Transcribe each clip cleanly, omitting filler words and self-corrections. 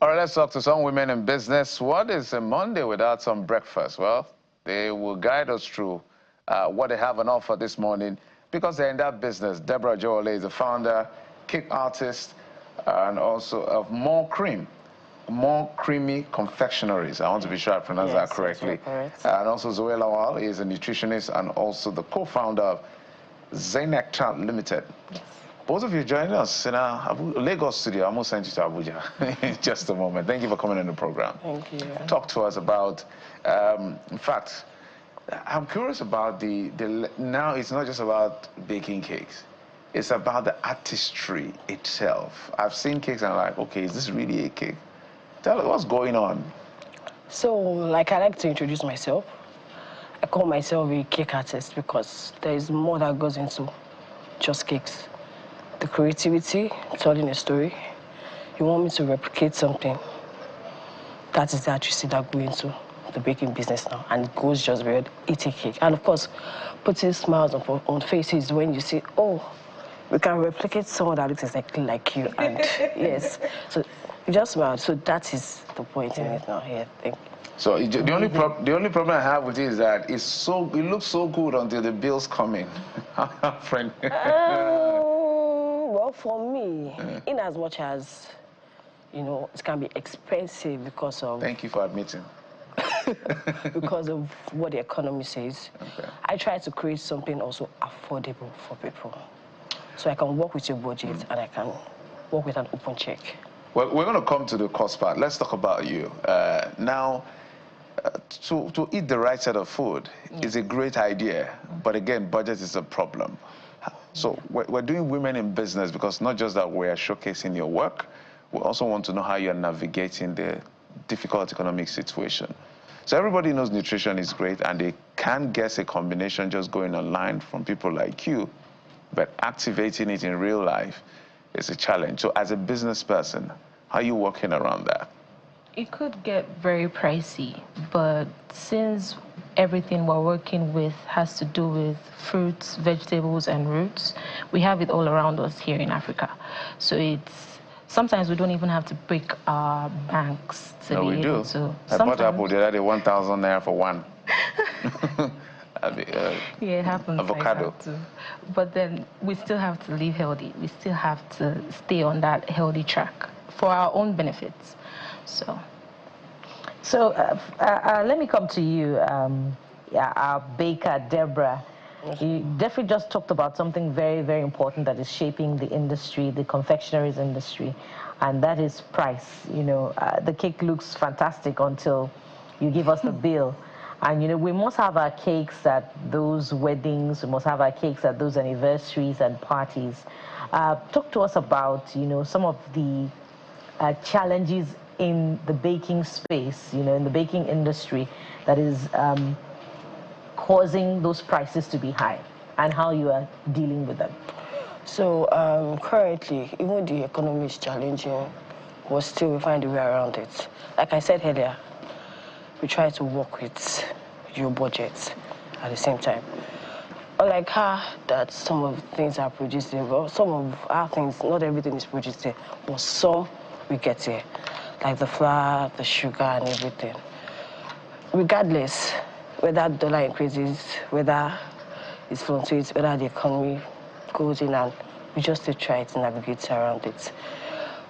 All right, let's talk to some women in business. What is a Monday without some breakfast? Well, they will guide us through what they have on offer this morning because they're in that business. Deborah Joole is the founder, cake artist, and also of More Creamy Confectionaries. I want to be sure I pronounce that correctly. And also Zoe Lawal is a nutritionist and also the co-founder of Zainectar Limited. Yes. Both of you joining us in our Lagos studio. I almost sent you to Abuja in just a moment. Thank you for coming on the program. Thank you. Talk to us about, in fact, I'm curious about now it's not just about baking cakes. It's about the artistry itself. I've seen cakes and I'm like, okay, is this really a cake? Tell us what's going on. So, like, I like to introduce myself. I call myself a cake artist because there is more that goes into just cakes. The creativity, telling a story. You want me to replicate something. That is the artistry that goes into the baking business now. And it goes just beyond eating cake. And of course, putting smiles on faces when you say, oh, we can replicate someone that looks exactly like you. And yes, so you just smile. So that is the point in it now. Yeah, thank you. So the only problem I have with it is that it looks so good until the bills come in. Friend. Well, for me, in as much as, you know, it can be expensive because of... Thank you for admitting. because of what the economy says. Okay. I try to create something also affordable for people. So I can work with your budget and I can work with an open check. Well, we're going to come to the cost part. Let's talk about you. Now, to eat the right set of food is a great idea, but again, budget is a problem. So we're doing women in business because not just that we're showcasing your work, we also want to know how you're navigating the difficult economic situation. So everybody knows nutrition is great and they can guess a combination just going online from people like you, but activating it in real life is a challenge. So as a business person, how are you working around that? It could get very pricey, but since everything we're working with has to do with fruits, vegetables, and roots, we have it all around us here in Africa. So sometimes we don't even have to break our banks to no, be we able do. to. I bought apple the other day, 1,000 naira for one. Yeah, it happens avocado. like that too. But then we still have to live healthy. We still have to stay on that healthy track for our own benefits. So let me come to you, our baker, Deborah. You definitely just talked about something very, very important that is shaping the industry, the confectioneries industry, and that is price. You know, the cake looks fantastic until you give us the bill. And, you know, we must have our cakes at those weddings. We must have our cakes at those anniversaries and parties. Talk to us about, you know, some of the challenges in the baking space, you know, in the baking industry that is causing those prices to be high and how you are dealing with them. So currently, even the economy is challenging, but still we find a way around it. Like I said earlier, we try to work with your budget at the same time. Unlike her, that some of the things are produced here, well, some of our things, not everything is produced here, but some we get here, like the flour, the sugar, and everything. Regardless, whether the dollar increases, whether it fluctuates, whether the economy goes in, and we just still try to navigate around it.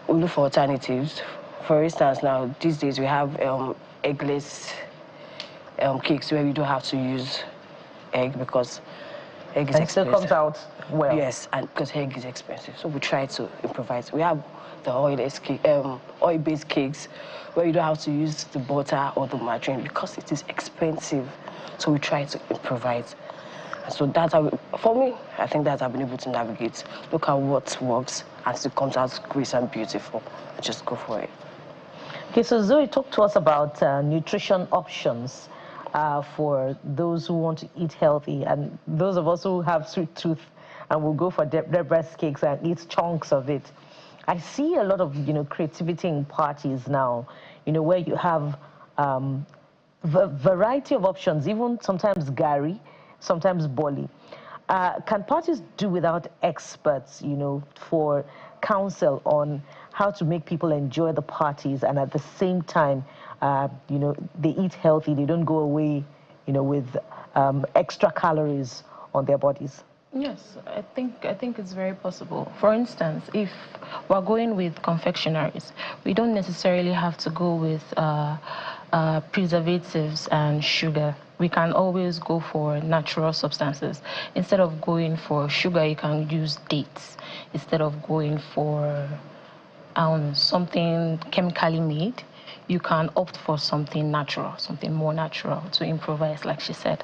We look for alternatives. For instance, now, these days we have eggless cakes where we don't have to use egg because egg is expensive. It still comes out well. Yes, and because egg is expensive. So we try to improvise. We have the oil-based cakes where you don't have to use the butter or the margarine because it is expensive. So we try to improvise. And so that's how, for me, I think that I've been able to navigate, look at what works, and still comes out great and beautiful. And just go for it. Okay, so Zoe, talk to us about nutrition options for those who want to eat healthy and those of us who have sweet tooth and will go for Deborah's cakes and eat chunks of it. I see a lot of, you know, creativity in parties now, you know, where you have variety of options, even sometimes gari, sometimes boli. Can parties do without experts, you know, for counsel on how to make people enjoy the parties and at the same time, you know, they eat healthy, they don't go away, you know, with extra calories on their bodies? Yes, I think it's very possible. For instance, if we're going with confectionaries, we don't necessarily have to go with preservatives and sugar. We can always go for natural substances. Instead of going for sugar, you can use dates. Instead of going for something chemically made, you can opt for something natural, something more natural to improvise, like she said.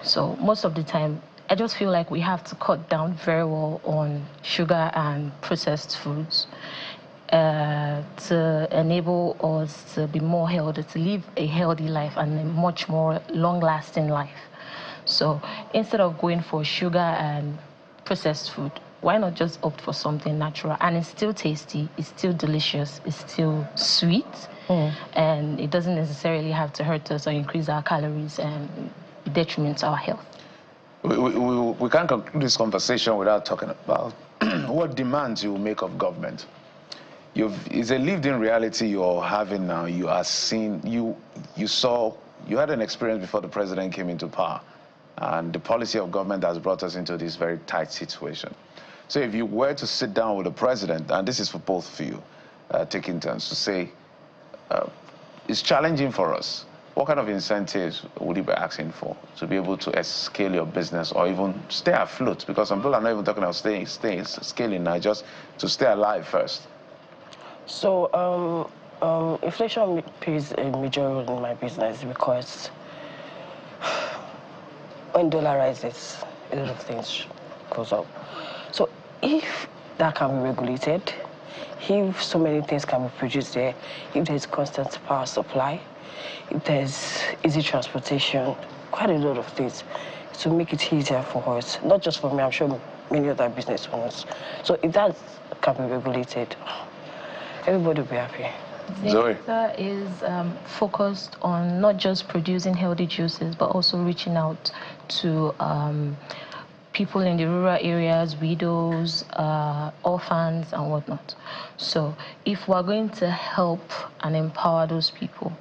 So most of the time, I just feel like we have to cut down very well on sugar and processed foods to enable us to be more healthy, to live a healthy life and a much more long-lasting life. So instead of going for sugar and processed food, why not just opt for something natural? And it's still tasty, it's still delicious, it's still sweet, and it doesn't necessarily have to hurt us or increase our calories and detriment to our health. We can't conclude this conversation without talking about what demands you make of government. It's a lived-in reality you're having now. You are seeing, you had an experience before the president came into power, and the policy of government has brought us into this very tight situation. So if you were to sit down with the president, and this is for both of you, taking turns to say, it's challenging for us. What kind of incentives would you be asking for to be able to scale your business or even stay afloat? Because some people are not even talking about scaling now, just to stay alive first. So inflation plays a major role in my business because when dollar rises, a lot of things goes up. So if that can be regulated, if so many things can be produced there, if there's constant power supply, if there's easy transportation, quite a lot of things to make it easier for us, not just for me, I'm sure many other business owners. So if that can be regulated, everybody will be happy. Zoe is focused on not just producing healthy juices, but also reaching out to people in the rural areas, widows, orphans, and whatnot. So if we're going to help and empower those people,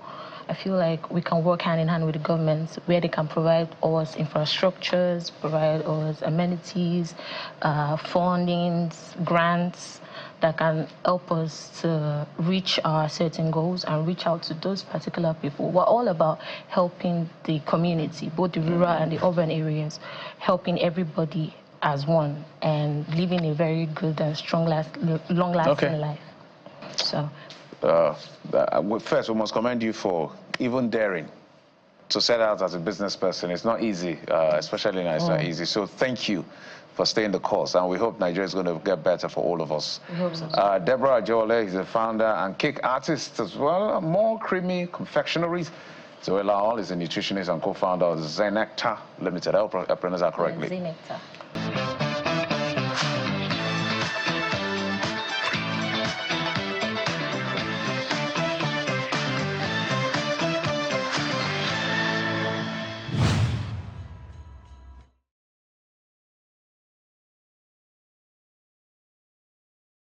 I feel like we can work hand in hand with the government where they can provide us infrastructures, provide us amenities, fundings, grants that can help us to reach our certain goals and reach out to those particular people. We're all about helping the community, both the rural and the urban areas, helping everybody as one and living a very good and strong, long-lasting life. So. First, we must commend you for even daring to set out as a business person. It's not easy, especially now it's not easy. So thank you for staying the course, and we hope Nigeria is going to get better for all of us. We hope so. Deborah Ajole is the founder and cake artist as well. More creamy confectionaries. Zoe Laol is a nutritionist and co-founder of Zenectar Limited. I hope I pronounced that correctly. Zenectar.